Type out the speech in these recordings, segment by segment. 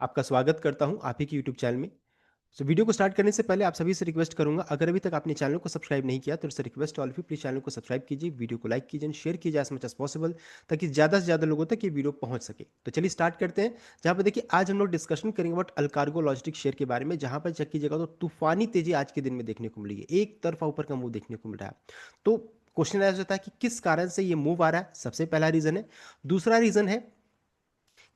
आपका स्वागत करता हूं आप ही के यूट्यूब चैनल में। वीडियो को स्टार्ट करने से पहले आप सभी से रिक्वेस्ट करूंगा, अगर अभी तक आपने चैनल को सब्सक्राइब नहीं किया तो इससे request all of you please channel को सब्सक्राइब कीजिए, वीडियो को लाइक कीजिए, शेयर कीजिए एज मच एज पॉसिबल, ताकि ज़्यादा से ज़्यादा लोगों तक ये वीडियो पहुंच सके। तो चलिए स्टार्ट करते हैं। जहां पर देखिए आज हम लोग डिस्कशन करेंगे अबाउट अल्कार्गो लॉजिस्टिक शेयर के बारे में, जहां पर चेक कीजिएगा तो तूफानी तेजी आज के दिन में देखने को मिली है, एक तरफा ऊपर का मूव देखने को मिल रहा है। तो क्वेश्चन ऐसा होता है कि किस कारण से ये मूव आ रहा है, सबसे पहला रीजन है। दूसरा रीजन है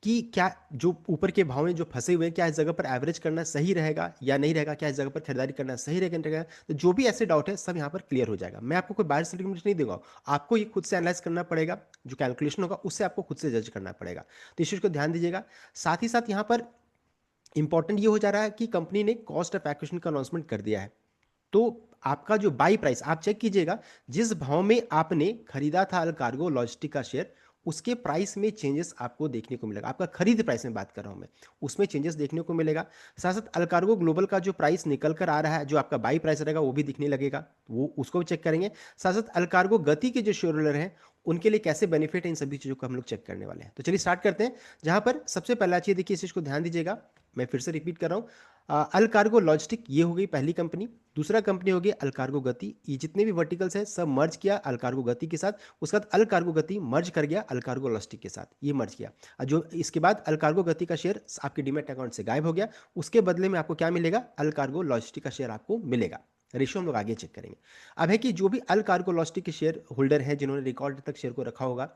कि क्या जो ऊपर के भाव में जो फंसे हुए हैं, क्या इस जगह पर एवरेज करना सही रहेगा या नहीं रहेगा, क्या इस जगह पर खरीदारी करना सही रहेगा नहीं रहेगा। तो जो भी ऐसे डाउट है सब यहाँ पर क्लियर हो जाएगा। मैं आपको कोई बायर सर्टिफिकेट नहीं दूंगा, आपको ये खुद से एनालाइज करना पड़ेगा, जो कैलकुलेशन होगा उससे आपको खुद से जज करना पड़ेगा। तो इस चीज़ को ध्यान दीजिएगा। साथ ही साथ यहाँ पर इंपॉर्टेंट ये हो जा रहा है कि कंपनी ने कॉस्ट ऑफ एक्विजिशन का अनाउंसमेंट कर दिया है। तो आपका जो बाई प्राइस आप चेक कीजिएगा, जिस भाव में आपने खरीदा था अल्कार्गो लॉजिस्टिक का शेयर, उसके प्राइस में चेंजेस आपको देखने को मिलेगा। आपका खरीद प्राइस में बात कर रहा हूं मैं, उसमें चेंजेस देखने को मिलेगा। साथ साथ अल्कार्गो ग्लोबल का जो प्राइस निकल कर आ रहा है, जो आपका बाई प्राइस रहेगा वो भी दिखने लगेगा, वो उसको भी चेक करेंगे। साथ साथ अल्कार्गो गति के जो शेयर होल्डर हैं उनके लिए कैसे बेनिफिट है, इन सभी चीज़ों को हम लोग चेक करने वाले हैं। तो चलिए स्टार्ट करते हैं। जहां पर सबसे पहला चीज़ देखिए, इस चीज़ को ध्यान दीजिएगा, मैं फिर से रिपीट कर रहा हूँ। अल्कार्गो लॉजिस्टिक ये हो गई पहली कंपनी। दूसरा कंपनी हो गई अल्कार्गो गति। ये जितने भी वर्टिकल्स हैं सब मर्ज किया अल्कार्गो गति के साथ। उसके बाद अल्कार्गो गति मर्ज कर गया अल्कार्गो लॉजिस्टिक के साथ, ये मर्ज किया। जो इसके बाद अल्कार्गो गति का शेयर आपके डीमैट अकाउंट से गायब हो गया। उसके बदले में आपको क्या मिलेगा, अल्कार्गो लॉजिस्टिक का शेयर आपको मिलेगा। रेशियो हम लोग आगे चेक करेंगे। अब है कि जो भी अल्कार्गो लॉजिस्टिक के शेयर होल्डर हैं, जिन्होंने रिकॉर्ड तक शेयर को रखा होगा,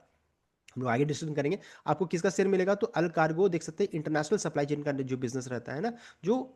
हम लोग आगे डिस्कशन करेंगे। आपको किसका शेयर मिलेगा, तो अल कार्गो देख सकते हैं, इंटरनेशनल सप्लाई चेन का जो बिजनेस रहता है ना, जो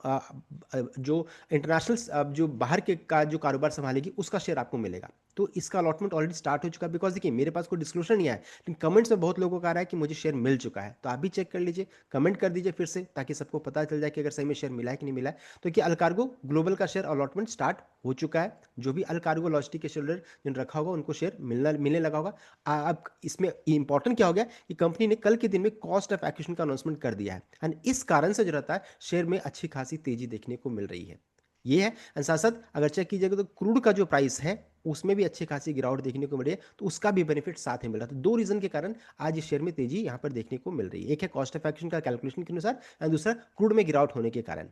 जो इंटरनेशनल जो बाहर के का जो कारोबार संभालेगी, उसका शेयर आपको मिलेगा। तो इसका अलॉटमेंट ऑलरेडी स्टार्ट हो चुका है। बिकॉज देखिए मेरे पास कोई डिस्क्लोजर नहीं आया, लेकिन कमेंट्स में बहुत लोगों का आ रहा है कि मुझे शेयर मिल चुका है। तो आप भी चेक कर लीजिए, कमेंट कर दीजिए फिर से, ताकि सबको पता चल जाए कि अगर सही में शेयर मिला है कि नहीं मिला है। तो कि अलकार्गो ग्लोबल का शेयर अलॉटमेंट स्टार्ट हो चुका है। जो भी अलकार्गो लॉजिस्टिक के शेयर जिन रखा होगा उनको शेयर मिलने लगा होगा। अब इसमें इंपॉर्टेंट क्या हो गया कि कंपनी ने कल के दिन में कॉस्ट ऑफ एक्विजिशन का अनाउंसमेंट कर दिया है, एंड इस कारण से जो रहता है शेयर में अच्छी खासी तेजी देखने को मिल रही है। ये है। एंड साथ साथ अगर चेक कीजिएगा तो क्रूड का जो प्राइस है उसमें भी अच्छी खासी गिरावट देखने को मिल रही है, तो उसका भी बेनिफिट साथ में मिल रहा है। तो दो रीजन के कारण आज इस शेयर में तेजी यहां पर देखने को मिल रही है। एक है कॉस्ट ऑफ एक्विजिशन का कैलकुलेशन के अनुसार, एंड दूसरा क्रूड में गिरावट होने के कारण।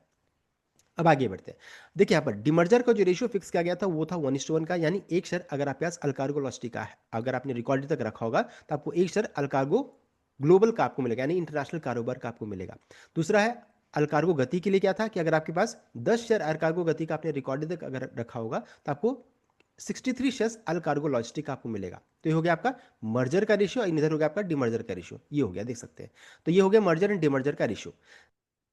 अब आगे बढ़ते हैं। देखिए यहाँ पर डिमर्जर का जो रेशियो फिक्स किया गया था वो था 1:1 का, यानी एक शेयर अगर आपके पास अल्कार्गो लॉजिस्टिक का है, अगर आपने रिकॉर्ड तक रखा होगा तो आपको एक शेयर अल्कार्गो ग्लोबल का आपको मिलेगा, यानी इंटरनेशनल कारोबार का आपको मिलेगा। दूसरा है अल्कार्गो गति के लिए क्या था कि अगर आपके पास 10 शेयर अल्कार्गो गति का आपने रिकॉर्ड तक अगर रखा होगा तो आपको 63 शेयर्स अल्कार्गो लॉजिस्टिक का आपको मिलेगा। तो ये हो गया आपका मर्जर का रेशियो, इधर हो गया आपका डिमर्जर का रेशियो, ये हो गया देख सकते हैं। तो ये हो गया मर्जर एंड डिमर्जर का रेशियो।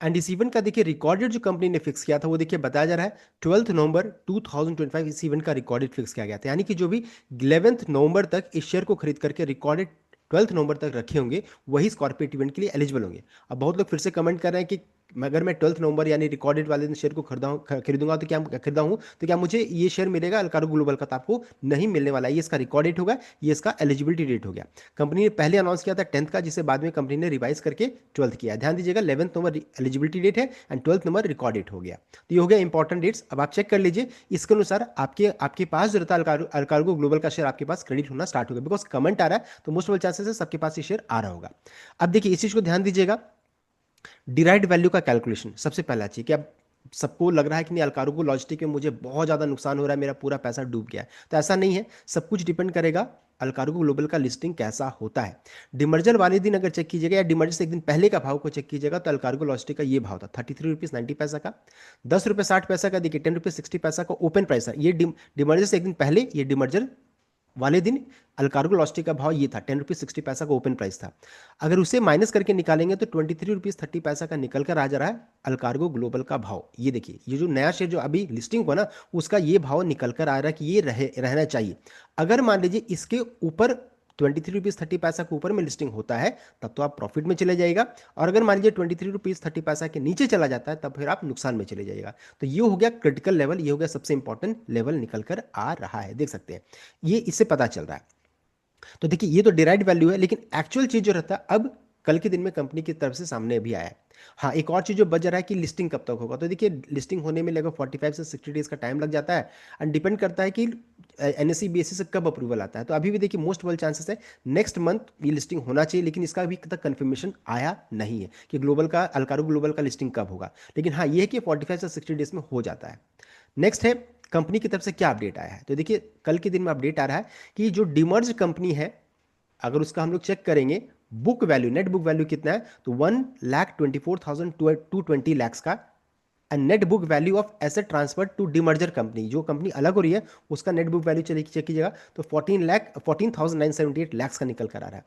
एंड इस इवेंट का देखिए रिकॉर्डेड जो कंपनी ने फिक्स किया था वो देखिए बताया जा रहा है 12 नवंबर 2025 इस इवेंट का रिकॉर्डेड फिक्स किया गया था, यानी कि जो भी 11 नवंबर तक इस शेयर को खरीद करके रिकॉर्डेड 12 नवंबर तक रखे होंगे वही स्कॉर्पियो इवेंट के लिए एलिजिबल होंगे। अब बहुत लोग फिर से कमेंट कर रहे हैं कि अगर मैं 12 नवंबर यानी रिकॉर्डेड वाले दिन शेयर को खरीदूंगा तो क्या खरीदा हूँ तो क्या मुझे ये शेयर मिलेगा अल्कार्गो ग्लोबल का, तो आपको नहीं मिलने वाला है। ये इसका रिकॉर्ड डेट होगा, ये इसका एलिजिबिलिटी डेट हो गया। कंपनी ने पहले अनाउंस किया था 10th का, जिसे बाद में कंपनी ने रिवाइज करके 12th किया। ध्यान दीजिएगा 11th नंबर एलिजिबिलिटी डेट है and 12th number record date हो गया। तो ये हो गया इंपॉर्टेंट डेट्स। अब आप चेक कर लीजिए, इसके अनुसार आपके आपके पास जो रहता है अल्कार्गो ग्लोबल का शेयर आपके पास क्रेडिट होना स्टार्ट हो गया। बिकॉज कमेंट आ रहा है तो मोस्ट ऑफ चांसेस है सबके पास ये शेयर आ रहा होगा। अब देखिए इस चीज को ध्यान दीजिएगा, डिराइव्ड वैल्यू का कैलकुलेशन सबसे पहला चाहिए कि अब सबको लग रहा है कि नहीं अल्कार्गो लॉजिस्टिक में मुझे बहुत ज़्यादा नुकसान हो रहा है, मेरा पूरा पैसा डूब गया है, तो ऐसा नहीं है। सब कुछ डिपेंड करेगा अल्कार्गो ग्लोबल का लिस्टिंग कैसा होता है। डिमर्जर वाले दिन अगर चेक कीजिएगा या डिमर्जर से एक दिन पहले का भाव को चेक कीजिएगा तो अल्कार्गो लॉजिस्टिक का ये भाव था 33 रुपीज़ 90 पैसा का। 10 रुपये 60 पैसा का देखिए, 10 रुपये 60 पैसा का ओपन प्राइस है। ये डिमर्जर से एक दिन पहले ये डिमर्जर वाले दिन अल्कार्गो लॉजिस्टिक का भाव ये था 10 रुपीज़ 60 पैसा का ओपन प्राइस था। अगर उसे माइनस करके निकालेंगे तो 23 रुपीज़ 30 पैसा का निकल कर आ जा रहा है अल्कार्गो ग्लोबल का भाव। ये देखिए ये जो नया शेयर जो अभी लिस्टिंग हुआ ना उसका ये भाव निकल कर आ रहा है कि ये रहना चाहिए। अगर मान लीजिए इसके ऊपर 23 रुपीज़ 30 पैसा के ऊपर में लिस्टिंग होता है तब तो आप प्रॉफिट में चले जाएगा, और अगर मान लीजिए 23 रुपीज़ 30 पैसा के नीचे चला जाता है तब फिर आप नुकसान में चले जाएगा। तो ये हो गया क्रिटिकल लेवल, ये हो गया सबसे इंपॉर्टेंट लेवल निकल कर आ रहा है, देख सकते हैं ये इससे पता चल रहा है। तो देखिए ये तो डिराइव्ड वैल्यू है, लेकिन एक्चुअल चीज जो रहता है अब कल के दिन में कंपनी की तरफ से सामने भी आया है। हाँ, एक और चीज़ जो बच रहा है कि लिस्टिंग कब तक होगा, तो देखिए लिस्टिंग होने में लगभग 45 से 60 डेज़ का टाइम लग जाता है एंड डिपेंड करता है कि एनएसई बीएसई से कब अप्रूवल आता है। तो अभी भी देखिए मोस्ट वेल चांसेस है नेक्स्ट मंथ ये लिस्टिंग होना चाहिए, लेकिन इसका अभी तक कन्फर्मेशन आया नहीं है कि ग्लोबल का अल्कारो ग्लोबल का लिस्टिंग कब होगा। लेकिन हाँ, ये है कि 45 से 60 डेज़ में हो जाता है। नेक्स्ट है कंपनी की तरफ से क्या अपडेट आया है, तो देखिए कल के दिन में अपडेट आ रहा है कि जो डिमर्ज कंपनी है, अगर उसका हम लोग चेक करेंगे book value, net book value कितना है, तो 1,24,220 का। And net book value of asset transfer to demerger company, जो कंपनी अलग हो रही है उसका नेट बुक वैल्यू चलिए चेक कीजिएगा तो 14,978 का निकल कर आ रहा है।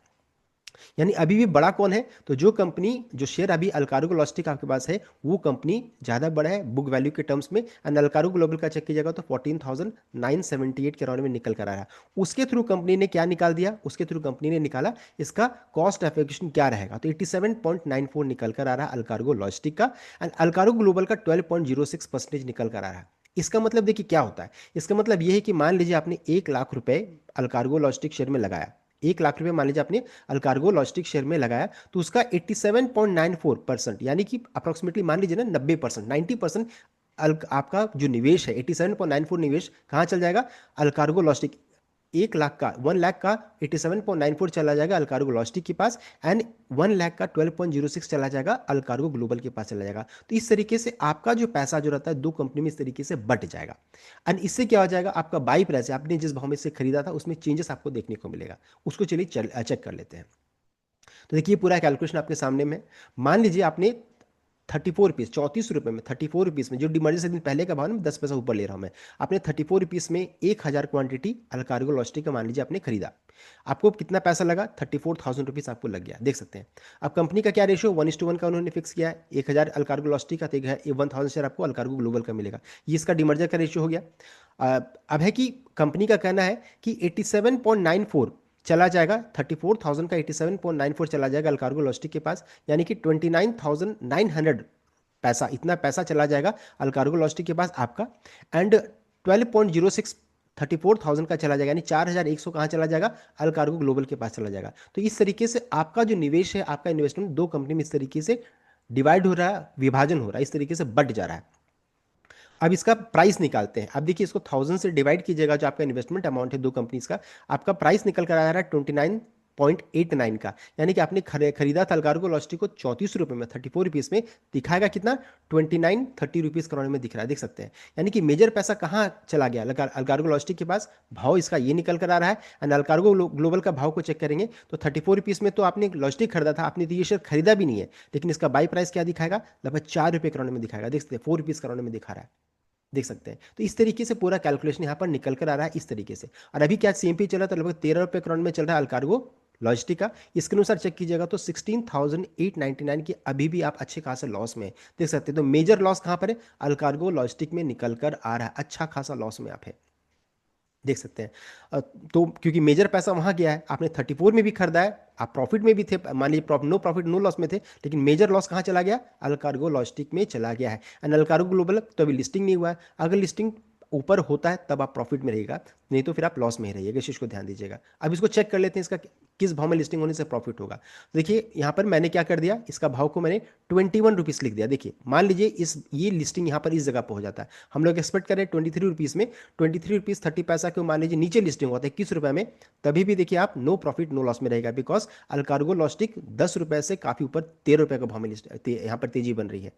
यानी अभी भी बड़ा कौन है, तो जो कंपनी, जो शेयर अभी अल्कारो लॉजिस्टिक आपके पास है वो कंपनी ज़्यादा बड़ा है बुक वैल्यू के टर्म्स में। एंड अल्कारो ग्लोबल का चेक कीजिएगा तो 14,978 के अराउंड में निकल कर आ रहा है। उसके थ्रू कंपनी ने क्या निकाल दिया, उसके थ्रू कंपनी ने निकाला इसका कॉस्ट एफिशिएंसी क्या रहेगा, तो 87.94 निकल कर आ रहा है अल्कार्गो लॉजिस्टिक का। एंड अल्कारो ग्लोबल का 12.06% निकल कर आ रहा है। इसका मतलब देखिए क्या होता है, इसका मतलब यह है कि मान लीजिए आपने 1 लाख रुपए अल्कार्गो लॉजिस्टिक शेयर में लगाया, 1 लाख रुपए मान लीजिए आपने अल्कार्गो लॉजिस्टिक शेयर में लगाया, तो उसका 87.94% यानी कि अप्रोक्सीमेटली मान लीजिए ना 90%, 90% आपका जो निवेश है 87.94 निवेश कहाँ चल जाएगा, अल्कार्गो लॉजिस्टिक। 1 लाख का 1 लाख का 87.94 चला जाएगा अल्कार्गो लॉजिस्टिक के पास, एंड 1 लाख का 12.06 चला जाएगा अल्कार्गो ग्लोबल के पास चला जाएगा। तो इस तरीके से आपका जो पैसा जो रहता है दो कंपनी में इस तरीके से बट जाएगा। एंड इससे क्या हो जाएगा, आपका बाई प्राइस, आपने जिस भाव में से खरीदा था उसमें चेंजेस आपको देखने को मिलेगा। उसको चलिए चेक कर लेते हैं। तो देखिए पूरा कैलकुलेशन आपके सामने में। मान लीजिए आपने 34 रुपीज़, 34 रुपये में, 34 रुपीज़ में, जो डिमर्जर से दिन पहले का भाव ना 10 पैसा ऊपर ले रहा हूँ मैं, आपने 34 रुपीज़ में 1,000 क्वांटिटी अल्कार्गो लॉजिस्टिक का मान लीजिए आपने खरीदा। आपको कितना पैसा लगा, 34,000 रुपीज़ आपको लग गया, देख सकते हैं। अब कंपनी का क्या रेशियो 1:1 का उन्होंने फिक्स किया है, 1,000 अल्कार्गो लॉजिस्टिक का, तो 1,000 शेयर आपको अल्कार्गो ग्लोबल का मिलेगा। ये इसका डिमर्जर का रेशियो हो गया। अब है कि कंपनी का कहना है कि 87.94 चला जाएगा, 34,000 का 87.94 चला जाएगा अल्कार्गो लॉजिस्टिक के पास, यानी कि 29,900 पैसा, इतना पैसा चला जाएगा अल्कार्गो लॉजिस्टिक के पास आपका। एंड 12.06 34,000 का चला जाएगा, यानी 4,100 कहाँ चला जाएगा, अल्कार्गो ग्लोबल के पास चला जाएगा। तो इस तरीके से आपका जो निवेश है, आपका इन्वेस्टमेंट दो कंपनी में इस तरीके से डिवाइड हो रहा है, विभाजन हो रहा है, इस तरीके से बढ़ जा रहा है। अब इसका प्राइस निकालते हैं। अब देखिए इसको 1000 से डिवाइड कीजिएगा, जो आपका इन्वेस्टमेंट अमाउंट है दो कंपनीज का, आपका प्राइस निकल कर आ रहा है 29.89 का। यानी कि आपने खरीदा था अल्कार्गो लॉजिस्टिक को 34 रुपये में, 34 रुपीज़ में, दिखाएगा कितना, 29-30 रुपीज़ करोड़ में दिख रहा है, देख सकते हैं। यानी कि मेजर पैसा कहाँ चला गया, अल्कार्गो लॉजिस्टिक के पास, भाव इसका ये निकल कर आ रहा है। एंड अल्कार्गो ग्लोबल का भाव को चेक करेंगे तो 34 रुपीज़ में तो आपने लॉजिस्टिक खरीदा था, आपने तो ये शेयर खरीदा भी नहीं है, लेकिन इसका बाई प्राइस क्या दिखाएगा, लगभग 4 रुपये करोड़ में दिखाएगा, देख सकते हैं, 4 रुपीज़ करोड़ में दिखा रहा है, देख सकते हैं। तो इस तरीके से पूरा कैलकुलेशन यहाँ पर निकल कर आ रहा है इस तरीके से। और अभी क्या सीएमपी चल रहा है, तो लगभग 13 रुपये करोड़ में चल रहा है अल्कार्गो लॉजिस्टिक का। इसके अनुसार चेक कीजिएगा तो 16,899 की अभी भी आप अच्छे खासा लॉस में देख सकते हैं। तो मेजर लॉस कहाँ पर है, अल्कार्गो लॉजिस्टिक में निकल कर आ रहा है, अच्छा खासा लॉस में आप है, देख सकते हैं। तो क्योंकि मेजर पैसा वहां गया है, आपने 34 में भी खरीदा है, आप प्रॉफिट में भी थे, मान लीजिए नो प्रॉफिट नो लॉस में थे, लेकिन मेजर लॉस कहाँ चला गया, अल्कार्गो लॉजिस्टिक में चला गया है। एंड अल्कार्गो ग्लोबल तो अभी लिस्टिंग नहीं हुआ है, अगर लिस्टिंग ऊपर होता है तब आप प्रॉफिट में रहेगा, नहीं तो फिर आप लॉस में ही रहिएगा, इस चीज़ को ध्यान दीजिएगा। अब इसको चेक कर लेते हैं, इसका किस भाव में लिस्टिंग होने से प्रॉफिट होगा। देखिए यहाँ पर मैंने क्या कर दिया, इसका भाव को मैंने 21 रुपीज़ लिख दिया। देखिए मान लीजिए ये लिस्टिंग यहाँ पर इस जगह पर हो जाता है, हम लोग एक्सपेक्ट करें 23 रुपीज़ में, 23 रुपीज़ 30 पैसा के मान लीजिए नीचे लिस्टिंग होता है 21 रुपये में, तभी भी देखिए आप नो प्रॉफिट नो लॉस में रहेगा, बिकॉज अल्कार्गो लॉजिस्टिक 10 रुपये से काफ़ी ऊपर 13 रुपये का भाव में यहाँ पर तेजी बन रही है।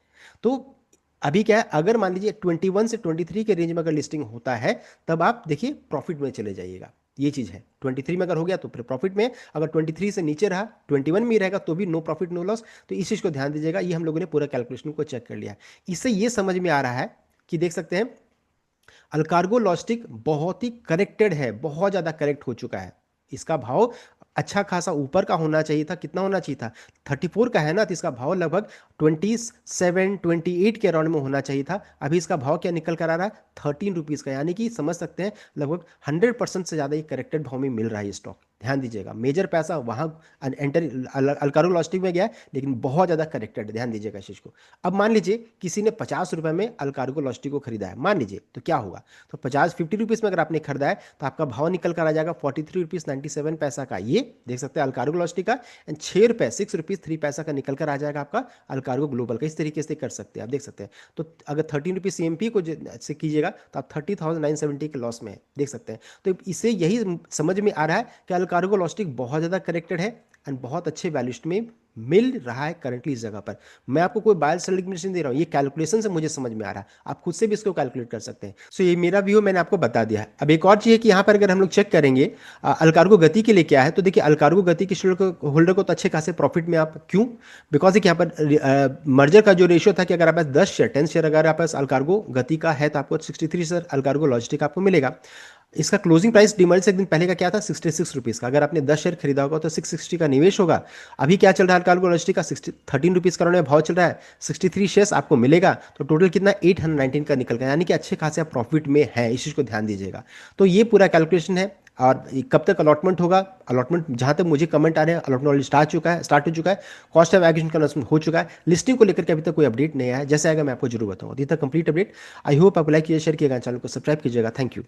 तो अभी क्या है, अगर मान लीजिए 21 से 23 के रेंज में अगर लिस्टिंग होता है, तब आप देखिए प्रॉफिट में चले जाइएगा, ये चीज़ है। 23 में अगर हो गया तो फिर प्रॉफिट में, अगर 23 से नीचे रहा, 21 में ही रहेगा तो भी नो प्रॉफिट नो लॉस। तो इस चीज़ को ध्यान दीजिएगा, ये हम लोगों ने पूरा कैलकुलेशन को चेक कर लिया है। इससे ये समझ में आ रहा है कि देख सकते हैं अल्कार्गो लॉजिस्टिक बहुत ही करेक्टेड है, बहुत ज़्यादा करेक्ट हो चुका है। इसका भाव अच्छा खासा ऊपर का होना चाहिए था, कितना होना चाहिए था, 34 का है ना, तो इसका भाव लगभग 27-28 के अराउंड में होना चाहिए था। अभी इसका भाव क्या निकल कर आ रहा है, 13 रुपीज़ का, यानी कि समझ सकते हैं लगभग 100% से ज़्यादा ये करेक्टेड भाव में मिल रहा है ये स्टॉक। ध्यान दीजिएगा, मेजर पैसा वहाँ एंटर अल्कारो लॉजिस्टिक में गया है, लेकिन बहुत ज़्यादा करेक्टेड है, ध्यान दीजिएगा इस चीज़ को। अब मान लीजिए किसी ने 50 रुपये में अल्कार्गो लॉजिस्टिक को खरीदा है, मान लीजिए, तो क्या होगा? तो 50 रुपीज़ में अगर आपने खरीदा है तो आपका भाव निकल कर आ जाएगा 43 रुपीज़ 97 पैसा का, ये देख सकते हैं अल्कार्गो लॉजिस्टिक का। एंड 6 रुपये 6 रुपीज़ 3 पैसा का निकल कर आ जाएगा आपका अल्कार्गो ग्लोबल का। इस तरीके से कर सकते हैं आप, देख सकते हैं। तो अगर 13 रुपीज़ CMP को से कीजिएगा तो आप 30,970 के लॉस में है, देख सकते हैं। तो इससे यही समझ में आ रहा है कि अल्कार्गो लॉजिस्टिक बहुत ज़्यादा करेक्टेड है एंड बहुत अच्छे वैल्यूएशन में मिल रहा है करंटली इस जगह पर। मैं आपको कोई बाय सेल रिकमेंडेशन दे रहा हूँ, ये कैलकुलेशन से मुझे समझ में आ रहा है, आप खुद से भी इसको कैलकुलेट कर सकते हैं। सो ये मेरा व्यू मैंने आपको बता दिया है। अब एक और चीज़ है कि यहाँ पर अगर हम लोग चेक करेंगे अल्कार्गो गति के लिए क्या है, तो देखिए अल्कार्गो गति के शेयर होल्डर को तो अच्छे खासे प्रॉफिट में आप क्यों, बिकॉज देखिए यहाँ पर मर्जर का जो रेशियो था कि अगर आपके पास 10 शेयर 10 शेयर अगर आपके पास अल्कार्गो गति का है तो आपको 63 शेयर अल्कार्गो लॉजिस्टिक आपको मिलेगा। इसका क्लोजिंग प्राइस डिमर्ज से एक दिन पहले का क्या था, 66 रुपीज़ का। अगर आपने 10 शेयर खरीदा होगा तो 660 का निवेश होगा। अभी क्या चल रहा है अल्कार्गो लॉजिस्टिक का, 13 रुपीज़ का उन्होंने भाव चल रहा है, 63 शेयर्स आपको मिलेगा, तो टोटल कितना 819 का निकल गया, यानी कि अच्छे खासे आप प्रॉफिट में है, इस चीज़ को ध्यान दीजिएगा। तो ये पूरा कैलकुलेशन है। और कब तक अलॉटमेंट होगा, अलॉटमेंट जहाँ तक मुझे कमेंट आ रहे हैं अलॉटमेंट ऑलरेडी स्टार्ट हो चुका है। कॉस्ट ऑफ एक्विजिशन का अनाउंसमेंट हो चुका है। लिस्टिंग को लेकर के अभी तक कोई अपडेट नहीं आया है, जैसे आएगा मैं आपको जरूर बताऊंगा। अभी तक कंप्लीट अपडेट। आई होप आपको लाइक कीजिए, शेयर कीजिएगा, चैनल को सब्सक्राइब कीजिएगा। Thank you.